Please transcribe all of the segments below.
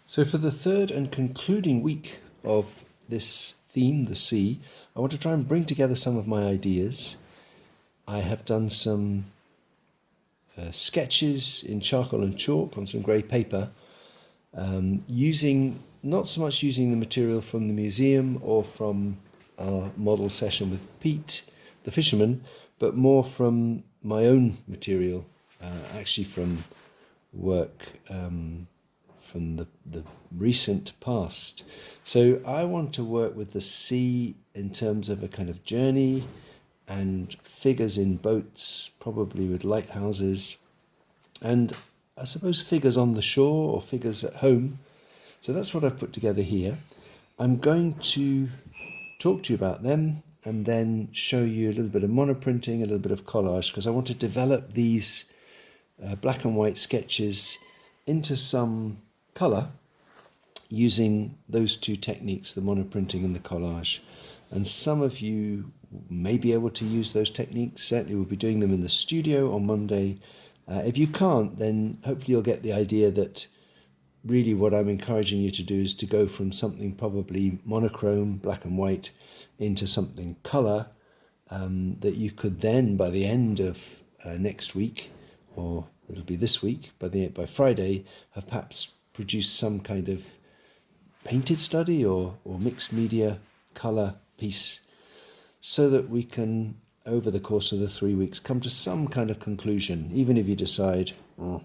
So for the third and concluding week of this theme, the sea, I want to try and bring together some of my ideas. I have done some sketches in charcoal and chalk on some grey paper, not so much using the material from the museum or from our model session with Pete, the fisherman, but more from my own material, actually from work from the recent past. So I want to work with the sea in terms of a kind of journey and figures in boats, probably with lighthouses, and I suppose figures on the shore or figures at home. So that's what I've put together here. I'm going to talk to you about them and then show you a little bit of monoprinting, a little bit of collage, because I want to develop these black and white sketches into some colour using those two techniques, the monoprinting and the collage. And some of you may be able to use those techniques. Certainly we'll be doing them in the studio on Monday. If you can't, then hopefully you'll get the idea that really what I'm encouraging you to do is to go from something probably monochrome, black and white, into something colour that you could then, by the end of next week, or it'll be this week, by Friday, have perhaps produced some kind of painted study or mixed media colour piece, so that we can, over the course of the 3 weeks, come to some kind of conclusion, even if you decide, I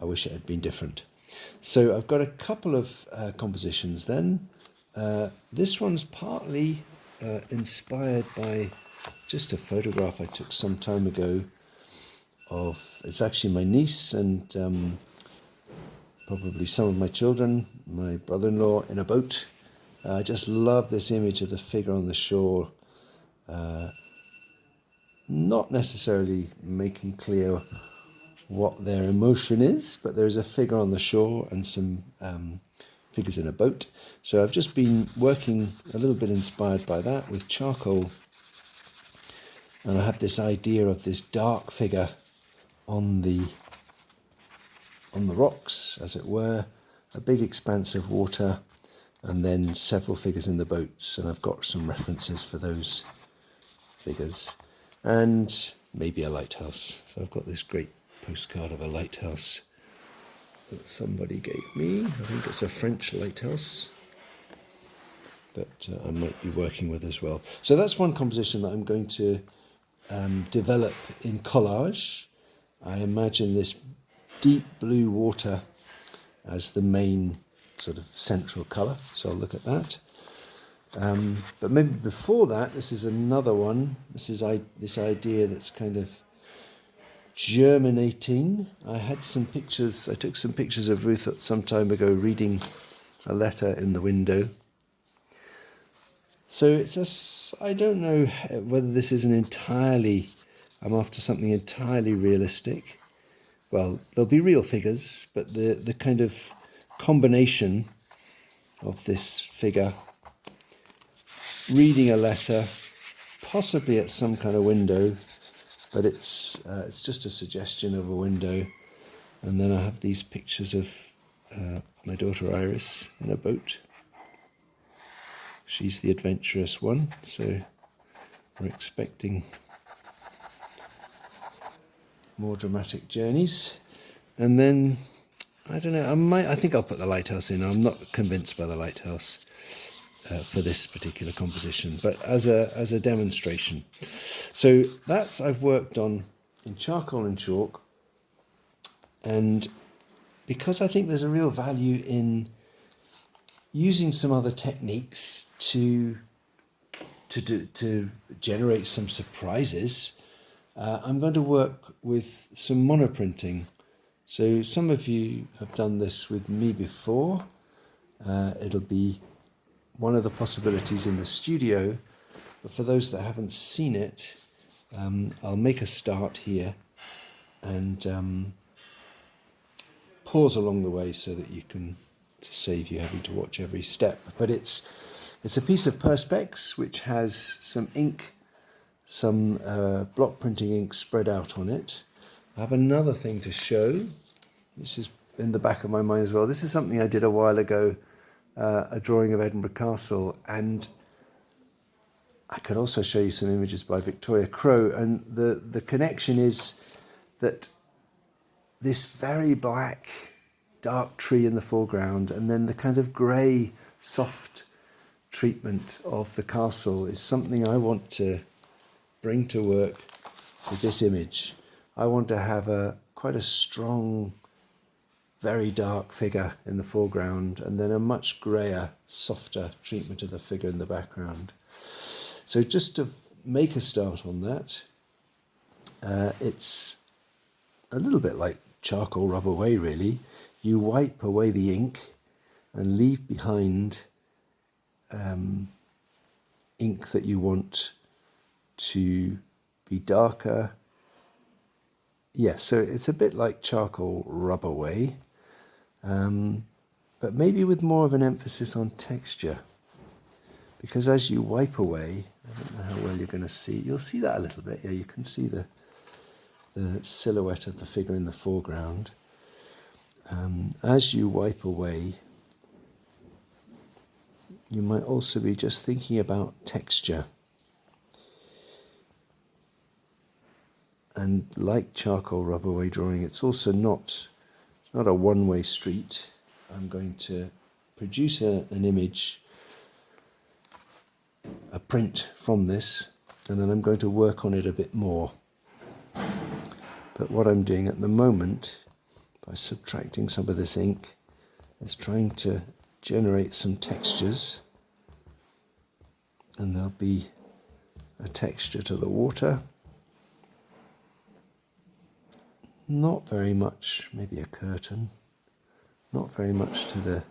wish it had been different. So I've got a couple of compositions then. This one's partly inspired by just a photograph I took some time ago it's actually my niece and probably some of my children, my brother-in-law in a boat. I just love this image of the figure on the shore, not necessarily making clear what their emotion is, but there's a figure on the shore and some figures in a boat. So I've just been working a little bit inspired by that with charcoal, and I have this idea of this dark figure on the rocks, as it were, a big expanse of water, and then several figures in the boats, and I've got some references for those figures, and maybe a lighthouse. So I've got this great postcard of a lighthouse that somebody gave me. I think it's a French lighthouse that I might be working with as well. So that's one composition that I'm going to develop in collage. I imagine this deep blue water as the main sort of central colour, so I'll look at that. But maybe before that, this is another one. This is this idea that's kind of germinating. I took some pictures of Ruth some time ago reading a letter in the window. So I don't know whether this is I'm after something entirely realistic. Well, there'll be real figures, but the kind of combination of this figure reading a letter, possibly at some kind of window, but it's just a suggestion of a window. And then I have these pictures of my daughter Iris in a boat. She's the adventurous one, so we're expecting more dramatic journeys. And then, I don't know, I think I'll put the lighthouse in. I'm not convinced by the lighthouse for this particular composition, but as a demonstration. So I've worked on in charcoal and chalk, and because I think there's a real value in using some other techniques to generate some surprises, I'm going to work with some monoprinting. So some of you have done this with me before. It'll be one of the possibilities in the studio, but for those that haven't seen it, I'll make a start here and pause along the way so that you can, to save you having to watch every step. But it's a piece of Perspex which has some ink, some block printing ink spread out on it. I have another thing to show. This is in the back of my mind as well. This is something I did a while ago, a drawing of Edinburgh Castle, and I could also show you some images by Victoria Crowe, and the connection is that this very black, dark tree in the foreground, and then the kind of grey, soft treatment of the castle is something I want to bring to work with this image. I want to have quite a strong, very dark figure in the foreground, and then a much greyer, softer treatment of the figure in the background. So just to make a start on that, it's a little bit like charcoal rub away, really. You wipe away the ink and leave behind ink that you want to be darker. Yeah, so it's a bit like charcoal rub away, but maybe with more of an emphasis on texture. Because as you wipe away, I don't know how well you're going to see, you'll see that a little bit. Yeah, you can see the silhouette of the figure in the foreground. As you wipe away, you might also be just thinking about texture. And like charcoal rub away drawing, it's also not a one-way street. I'm going to produce an image, a print from this, and then I'm going to work on it a bit more. But what I'm doing at the moment, by subtracting some of this ink, is trying to generate some textures, and there'll be a texture to the water. Not very much, maybe a curtain, not very much to the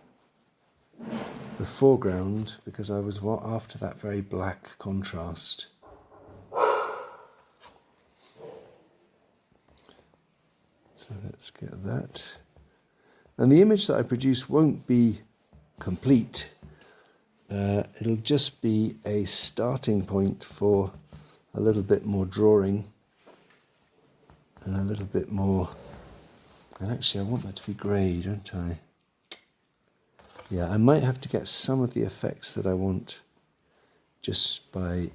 foreground, because I was after that very black contrast. So let's get that. And the image that I produce won't be complete. It'll just be a starting point for a little bit more drawing and a little bit more. And actually I want that to be grey, don't I? Yeah, I might have to get some of the effects that I want just by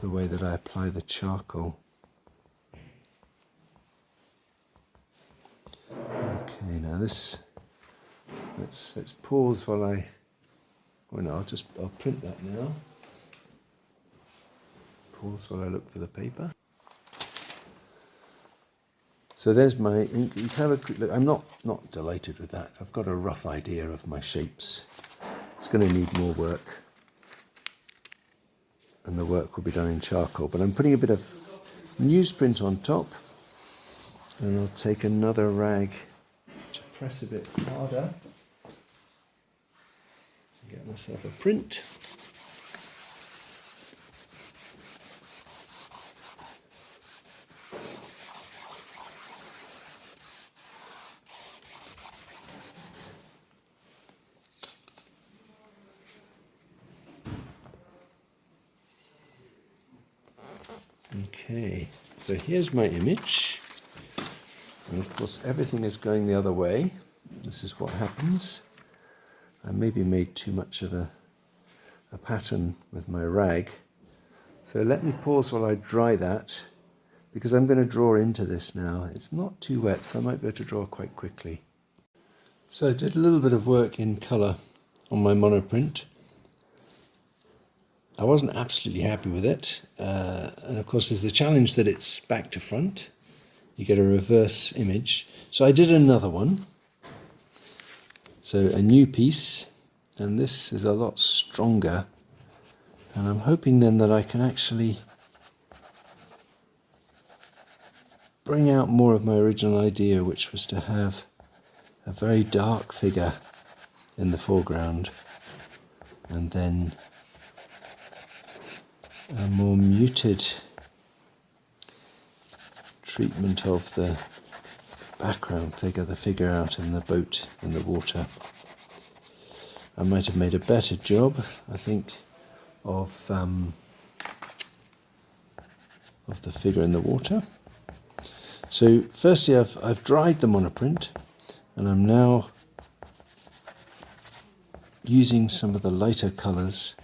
the way that I apply the charcoal. Okay, now this, let's pause while I'll print that now. Pause while I look for the paper. So there's my ink. You can have a quick look. I'm not delighted with that. I've got a rough idea of my shapes. It's going to need more work, and the work will be done in charcoal. But I'm putting a bit of newsprint on top, and I'll take another rag to press a bit harder and get myself a print. Okay, so here's my image, and of course everything is going the other way. This is what happens. I maybe made too much of a pattern with my rag, so let me pause while I dry that, because I'm going to draw into this now. It's not too wet, so I might be able to draw quite quickly. So I did a little bit of work in colour on my monoprint. I wasn't absolutely happy with it, and of course there's the challenge that it's back to front. You get a reverse image. So I did another one, so a new piece, and this is a lot stronger, and I'm hoping then that I can actually bring out more of my original idea, which was to have a very dark figure in the foreground, and then a more muted treatment of the background figure, the figure out in the boat in the water. I might have made a better job, I think, of the figure in the water. So firstly I've dried the monoprint, and I'm now using some of the lighter colours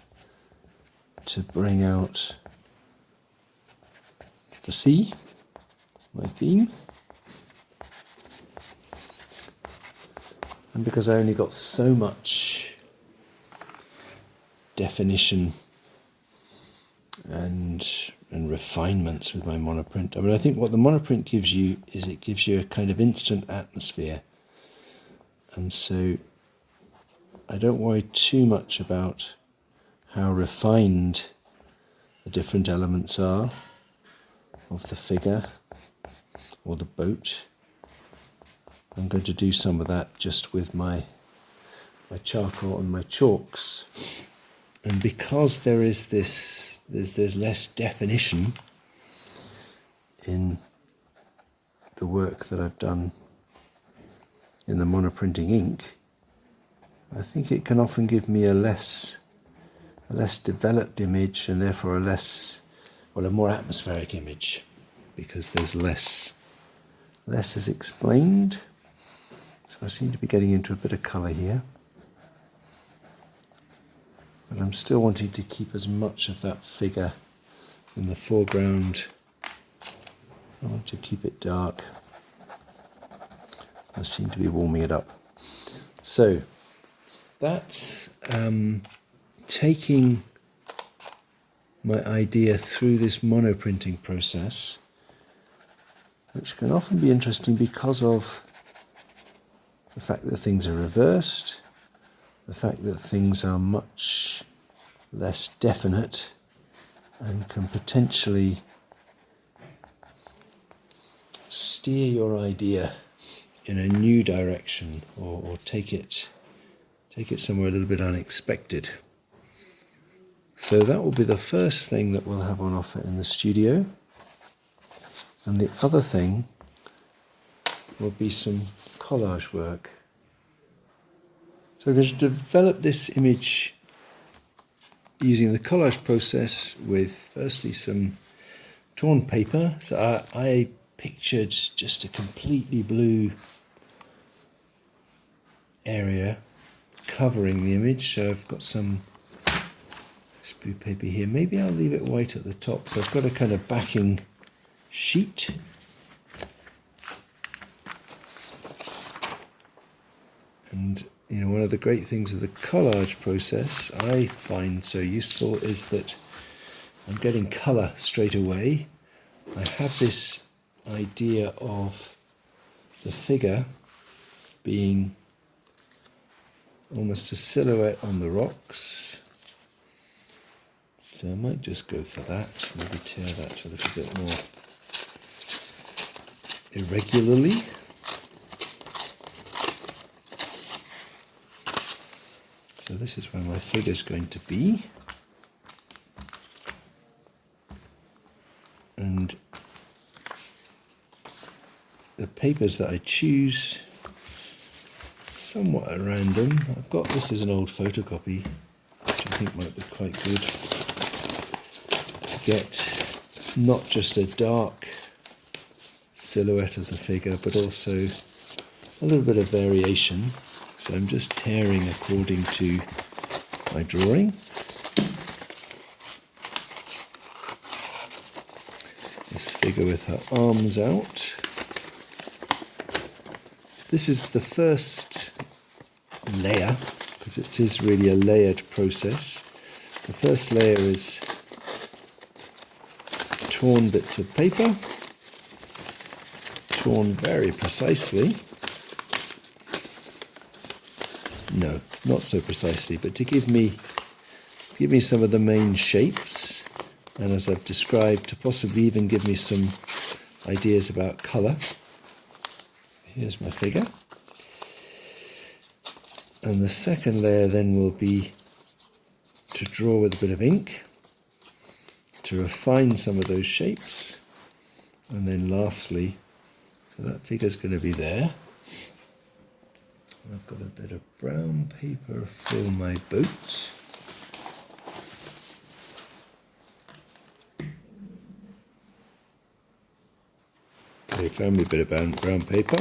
to bring out the sea, my theme. And because I only got so much definition and refinements with my monoprint. I mean, I think what the monoprint gives you is it gives you a kind of instant atmosphere. And so I don't worry too much about how refined the different elements are of the figure or the boat. I'm going to do some of that just with my charcoal and my chalks. And because there's less definition in the work that I've done in the monoprinting ink, I think it can often give me a less developed image, and therefore a more atmospheric image, because there's less is explained. So I seem to be getting into a bit of colour here. But I'm still wanting to keep as much of that figure in the foreground. I want to keep it dark. I seem to be warming it up. So that's taking my idea through this monoprinting process, which can often be interesting because of the fact that things are reversed, the fact that things are much less definite and can potentially steer your idea in a new direction, or take it somewhere a little bit unexpected. So that will be the first thing that we'll have on offer in the studio. And the other thing will be some collage work. So I'm going to develop this image using the collage process with firstly some torn paper. So I pictured just a completely blue area covering the image. So I've got some blue paper here. Maybe I'll leave it white at the top. So I've got a kind of backing sheet. And you know, one of the great things of the collage process I find so useful is that I'm getting colour straight away. I have this idea of the figure being almost a silhouette on the rocks. So I might just go for that, maybe tear that a little bit more irregularly. So this is where my figure's going to be. And the papers that I choose, somewhat at random. I've got, this is an old photocopy, which I think might be quite good. To get not just a dark silhouette of the figure, but also a little bit of variation. So I'm just tearing according to my drawing. This figure with her arms out. This is the first layer, because it is really a layered process. The first layer is torn bits of paper, torn very precisely. No, not so precisely, but to give me some of the main shapes, and as I've described, to possibly even give me some ideas about colour. Here's my figure. And the second layer then will be to draw with a bit of ink, to refine some of those shapes. And then lastly, so that figure's going to be there. I've got a bit of brown paper for my boat. Very found me a bit of brown paper.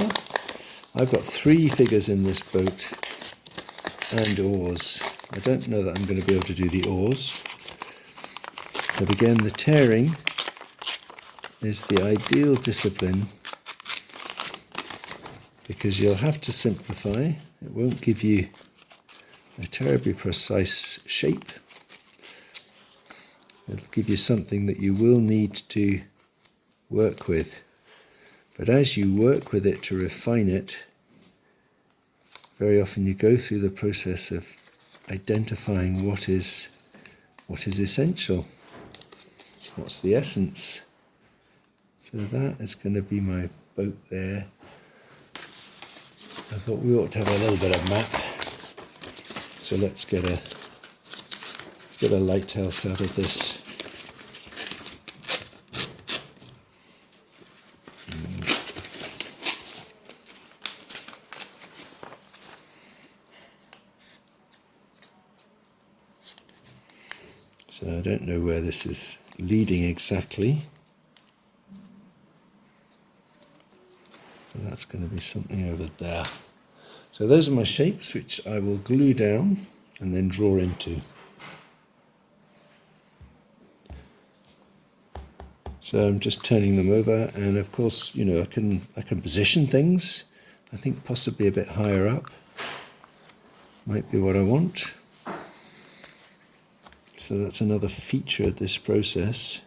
I've got 3 figures in this boat and oars. I don't know that I'm going to be able to do the oars, but again, the tearing is the ideal discipline because you'll have to simplify. It won't give you a terribly precise shape. It'll give you something that you will need to work with. But as you work with it to refine it, very often you go through the process of identifying what is essential, what's the essence. So that is going to be my boat there. I thought we ought to have a little bit of map. So let's get a lighthouse out of this. So I don't know where this is leading exactly. But that's going to be something over there. So those are my shapes, which I will glue down and then draw into. So I'm just turning them over, and of course, you know, I can position things. I think possibly a bit higher up might be what I want. So that's another feature of this process.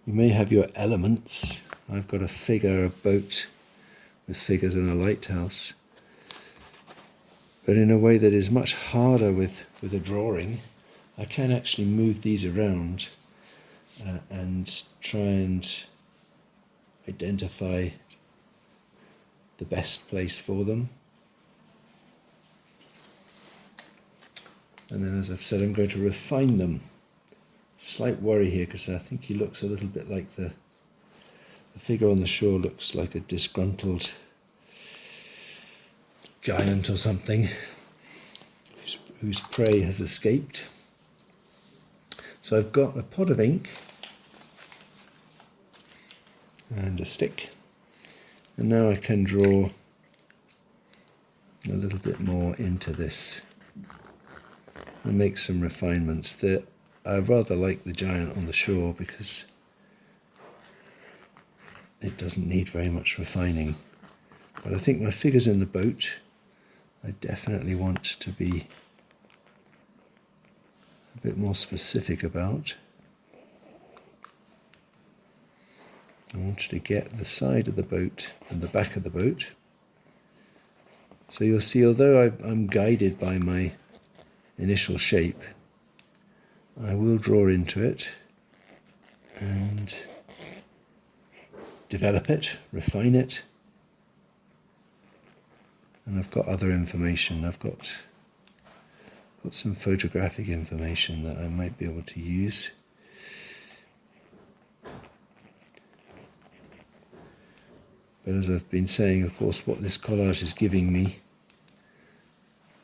You may have your elements. I've got a figure, a boat with figures and a lighthouse. But in a way that is much harder with a drawing, I can actually move these around and try and identify the best place for them. And then, as I've said, I'm going to refine them. Slight worry here because I think he looks a little bit like the figure on the shore looks like a disgruntled giant or something whose prey has escaped. So I've got a pot of ink and a stick, and now I can draw a little bit more into this and make some refinements. I rather like the giant on the shore because it doesn't need very much refining. But I think my figures in the boat, I definitely want to be a bit more specific about. I wanted to get the side of the boat and the back of the boat. So you'll see, although I'm guided by my initial shape, I will draw into it and develop it, refine it. And I've got other information. I've got some photographic information that I might be able to use. But as I've been saying, of course, what this collage is giving me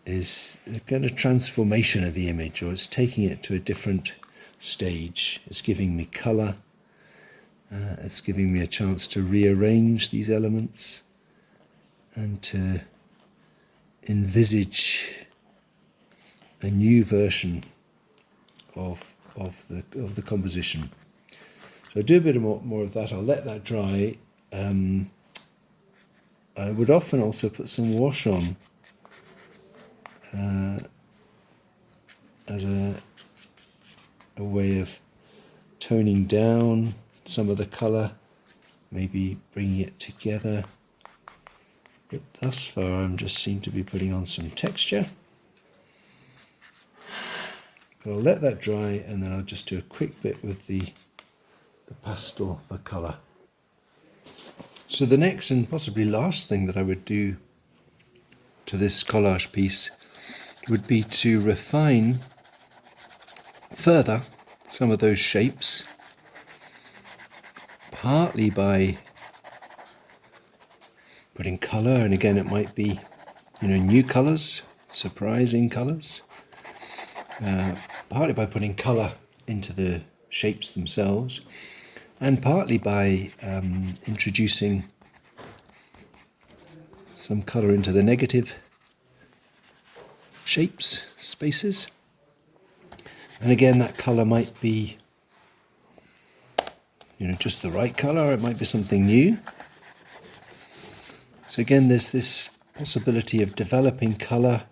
is a kind of transformation of the image, or it's taking it to a different stage. It's giving me colour. It's giving me a chance to rearrange these elements and to envisage a new version of the composition. So I do a bit more of that. I'll let that dry. I would often also put some wash on as a way of toning down some of the colour, maybe bringing it together. But thus far I'm just seem to be putting on some texture. But I'll let that dry, and then I'll just do a quick bit with the pastel for colour. So the next and possibly last thing that I would do to this collage piece would be to refine further some of those shapes, partly by putting colour, and again it might be, you know, new colours, surprising colours, partly by putting colour into the shapes themselves, and partly by introducing some colour into the negative shapes, spaces. And again, that colour might be, just the right colour, it might be something new. So again, there's this possibility of developing colour,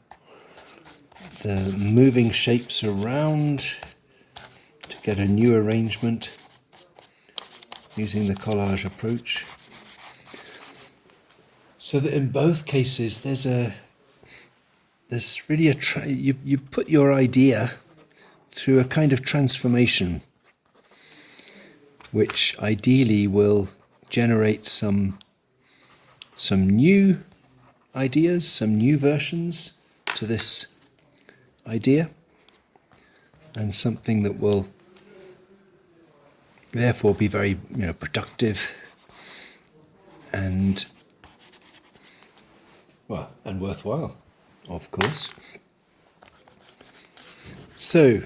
the moving shapes around to get a new arrangement using the collage approach. So that in both cases there's really you put your idea through a kind of transformation, which ideally will generate some new ideas, some new versions to this idea, and something that will therefore be very productive and worthwhile, of course. So,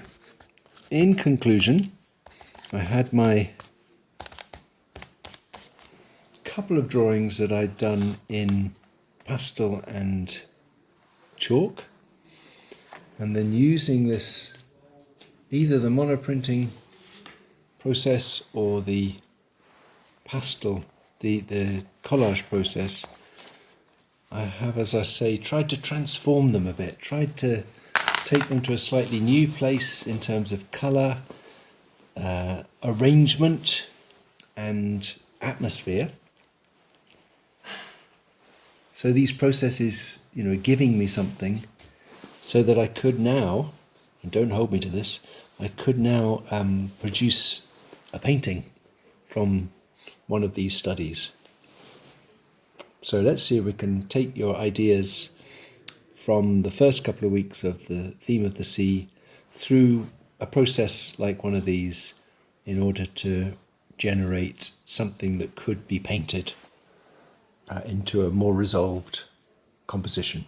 in conclusion, I had my couple of drawings that I'd done in pastel and chalk, and then using this, either the monoprinting process or the pastel, the collage process, I have, as I say, tried to transform them a bit, tried to take them to a slightly new place in terms of colour, arrangement and atmosphere. So these processes, giving me something so that I could now, and don't hold me to this, I could now produce a painting from one of these studies. So let's see if we can take your ideas from the first couple of weeks of the theme of the sea through a process like one of these in order to generate something that could be painted into a more resolved composition.